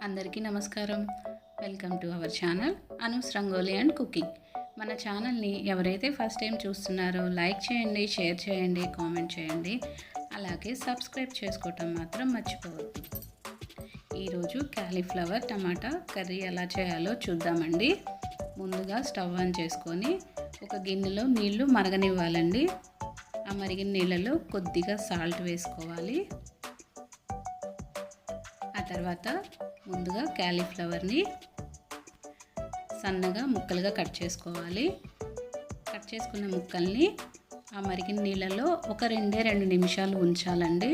అందరికీ నమస్కారం. Welcome to our channel Anu's rangoli and cooking. మన ఛానల్ని ఎవరైతే ఫస్ట్ టైం చూస్తున్నారో లైక్ చేయండి, షేర్ చేయండి, కామెంట్ చేయండి. అలాగే సబ్స్క్రైబ్ చేసుకోవటం మాత్రం మర్చిపోవద్దు. ఈరోజు క్యాలీఫ్లవర్ టమాటా కర్రీ ఎలా చేయాలో చూద్దామండి. ముందుగా స్టవ్ ఆన్ చేసుకొని ఒక గిన్నెలో నీళ్లు మరగనివ్వాలండి. ఆ మరిగిన నీళ్ళలో కొద్దిగా సాల్ట్ వేసుకోవాలి. ఆ తర్వాత ముందుగా క్యాలీఫ్లవర్ని సన్నగా ముక్కలుగా కట్ చేసుకోవాలి. కట్ చేసుకున్న ముక్కల్ని ఆ మరిగిన నీళ్ళలో ఒక 2 నిమిషాలు ఉంచాలండి.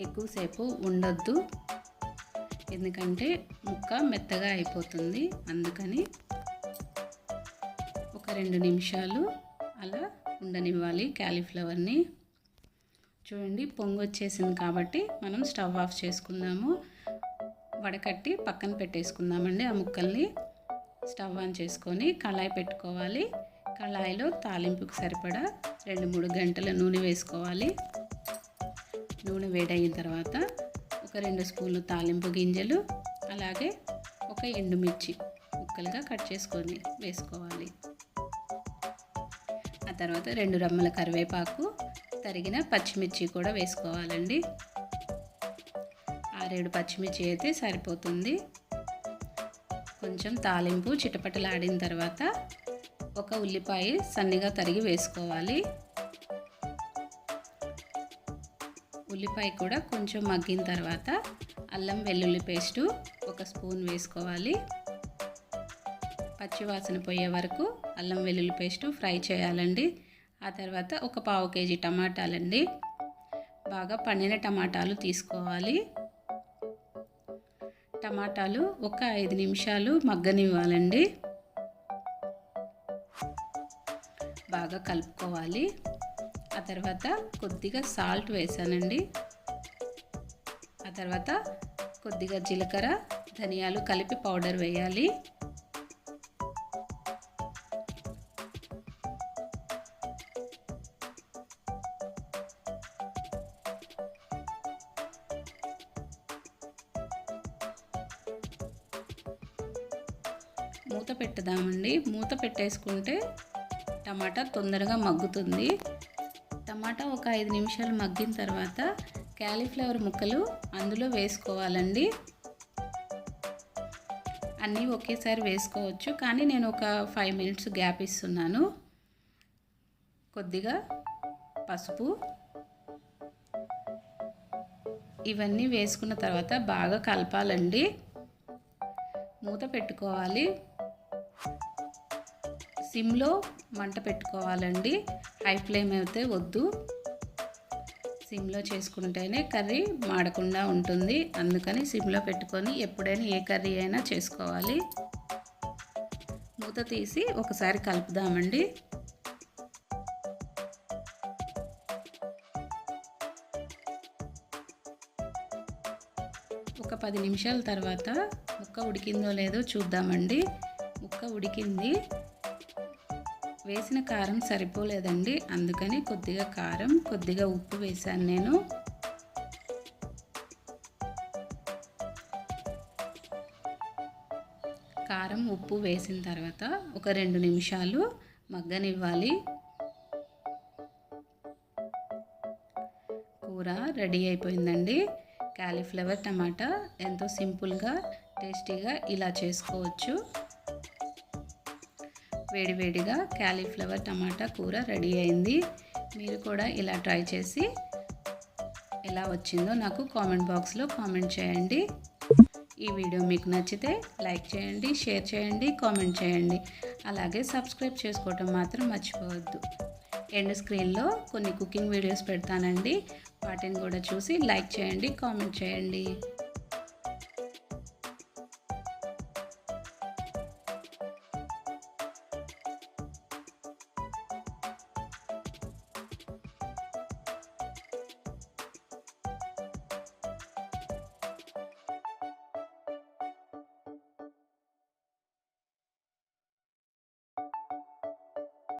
ఎక్కువసేపు ఉండొద్దు, ఎందుకంటే ముక్క మెత్తగా అయిపోతుంది. అందుకని ఒక 2 నిమిషాలు అలా ఉండనివ్వాలి క్యాలీఫ్లవర్ని. చూడండి, పొంగు వచ్చేసింది కాబట్టి మనం స్టవ్ ఆఫ్ చేసుకుందాము. వడకట్టి పక్కన పెట్టేసుకుందామండి. ఆ ముక్కల్ని స్టవ్ ఆన్ చేసుకొని కళాయి పెట్టుకోవాలి. కళాయిలో తాలింపుకి సరిపడా 2-3 గంటల నూనె వేసుకోవాలి. నూనె వేడయిన తర్వాత ఒక 2 స్పూన్లు తాలింపు గింజలు, అలాగే ఒక ఎండుమిర్చి ముక్కలుగా కట్ చేసుకొని వేసుకోవాలి. ఆ తర్వాత 2 రెమ్మల కరివేపాకు, తరిగిన పచ్చిమిర్చి కూడా వేసుకోవాలండి. 6-7 పచ్చిమిర్చి అయితే సరిపోతుంది. కొంచెం తాలింపు చిటపటలాడిన తర్వాత ఒక ఉల్లిపాయ సన్నగా తరిగి వేసుకోవాలి. ఉల్లిపాయ కూడా కొంచెం మగ్గిన తర్వాత అల్లం వెల్లుల్లి పేస్టు 1 స్పూన్ వేసుకోవాలి. పచ్చివాసన పోయే వరకు అల్లం వెల్లుల్లి పేస్టు ఫ్రై చేయాలండి. ఆ తర్వాత ఒక 1/2 కేజీ టమాటాలండి. బాగా పండిన టమాటాలు తీసుకోవాలి. టమాటాలు ఒక 5 నిమిషాలు మగ్గనివ్వాలండి. బాగా కలుపుకోవాలి. ఆ తర్వాత కొద్దిగా సాల్ట్ వేసానండి. ఆ తర్వాత కొద్దిగా జీలకర్ర, ధనియాలు కలిపి పౌడర్ వేయాలి. మూత పెట్టుదామండి. మూత పెట్టేసుకుంటే టమాటా తొందరగా మగ్గుతుంది. టమాటా ఒక 5 నిమిషాలు మగ్గిన తర్వాత క్యాలీఫ్లవర్ ముక్కలు అందులో వేసుకోవాలండి. అన్నీ ఒకేసారి వేసుకోవచ్చు, కానీ నేను ఒక 5 మినిట్స్ గ్యాప్ ఇస్తున్నాను. కొద్దిగా పసుపు, ఇవన్నీ వేసుకున్న తర్వాత బాగా కలపాలండి. మూత పెట్టుకోవాలి. సిమ్లో మంట పెట్టుకోవాలండి. హై ఫ్లేమ్ అయితే వద్దు. సిమ్లో చేసుకుంటేనే కర్రీ మాడకుండా ఉంటుంది. అందుకని సిమ్లో పెట్టుకొని ఎప్పుడైనా ఏ కర్రీ అయినా చేసుకోవాలి. మూత తీసి ఒకసారి కలుపుదామండి. ఒక 10 నిమిషాల తర్వాత ముక్క ఉడికిందో లేదో చూద్దామండి. ముక్క ఉడికింది. వేసిన కారం సరిపోలేదండి, అందుకని కొద్దిగా కారం, కొద్దిగా ఉప్పు వేశాను నేను. కారం, ఉప్పు వేసిన తర్వాత ఒక 2 నిమిషాలు మగ్గనివ్వాలి. కూర రెడీ అయిపోయిందండి. క్యాలీఫ్లవర్ టమాటా ఎంతో సింపుల్గా, టేస్టీగా ఇలా చేసుకోవచ్చు. వేడివేడిగా క్యాలీఫ్లవర్ టమాటా కూర రెడీ అయింది. మీరు కూడా ఇలా ట్రై చేసి ఎలా వచ్చిందో నాకు కామెంట్ బాక్స్లో కామెంట్ చేయండి. ఈ వీడియో మీకు నచ్చితే లైక్ చేయండి, షేర్ చేయండి, కామెంట్ చేయండి. అలాగే సబ్స్క్రైబ్ చేసుకోవటం మాత్రం మర్చిపోవద్దు. ఎండ్ స్క్రీన్లో కొన్ని కుకింగ్ వీడియోస్ పెడతానండి. వాటిని కూడా చూసి లైక్ చేయండి, కామెంట్ చేయండి.